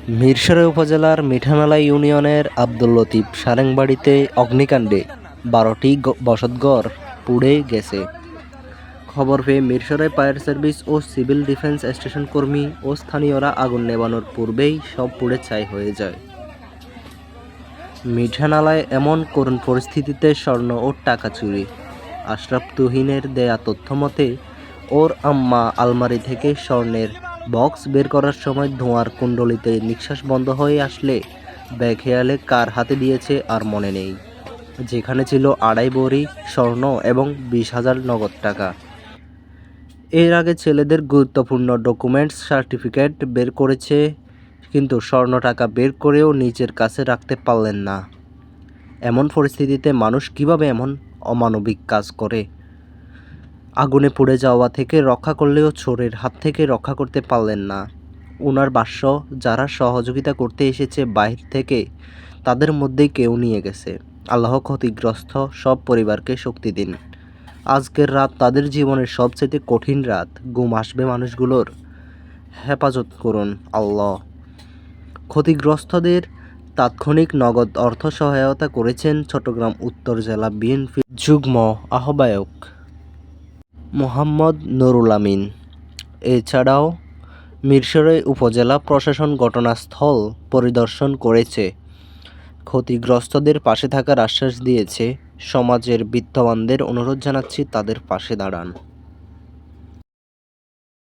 মিরসরাই উপজেলার মিঠানালা ইউনিয়নের আব্দুল লতিফ সারেংবাড়িতে অগ্নিকাণ্ডে ১২টি বসতঘর পুড়ে গেছে। খবর পেয়ে মিরসরাই ফায়ার সার্ভিস ও সিভিল ডিফেন্স স্টেশন কর্মী ও স্থানীয়রা আগুন নেভানোর পূর্বেই সব পুড়ে ছাই হয়ে যায়। মিঠানালায় এমন করুণ পরিস্থিতিতে স্বর্ণ ও টাকা চুরি। আশরাফ তুহিনের দেয়া তথ্য মতে ওর আম্মা আলমারি থেকে স্বর্ণের বক্স বের করার সময় ধোঁয়ার কুণ্ডলিতে নিঃশ্বাস বন্ধ হয়ে আসলে বেখেয়ালে কার হাতে দিয়েছে আর মনে নেই, যেখানে ছিল ২.৫ ভরি স্বর্ণ এবং ২০,০০০ নগদ টাকা। এর আগে ছেলেদের গুরুত্বপূর্ণ ডকুমেন্টস সার্টিফিকেট বের করেছে, কিন্তু স্বর্ণ টাকা বের করেও নিজের কাছে রাখতে পারলেন না। এমন পরিস্থিতিতে মানুষ কিভাবে এমন অমানবিক কাজ করে? আগুনে পুড়ে যাওয়া থেকে রক্ষা করলেও চোরের হাত থেকে রক্ষা করতে পারলেন না। ওনার ভাষ্য, যারা সহযোগিতা করতে এসেছে বাহির থেকে, তাদের মধ্যেই কেউ নিয়ে গেছে। আল্লাহ ক্ষতিগ্রস্ত সব পরিবারকে শক্তি দিন। আজকের রাত তাদের জীবনের সবচেয়ে কঠিন রাত। ঘুম আসবে মানুষগুলোর, হেফাজত করুন আল্লাহ। ক্ষতিগ্রস্তদের তাৎক্ষণিক নগদ অর্থ সহায়তা করেছেন চট্টগ্রাম উত্তর জেলা বিএনপির যুগ্ম আহ্বায়ক মোহাম্মদ নুরুল আমিন। এছাড়াও মিরসরাই উপজেলা প্রশাসন ঘটনাস্থল পরিদর্শন করেছে, ক্ষতিগ্রস্তদের পাশে থাকার আশ্বাস দিয়েছে। সমাজের বিত্তবানদের অনুরোধ জানাচ্ছি, তাদের পাশে দাঁড়ান।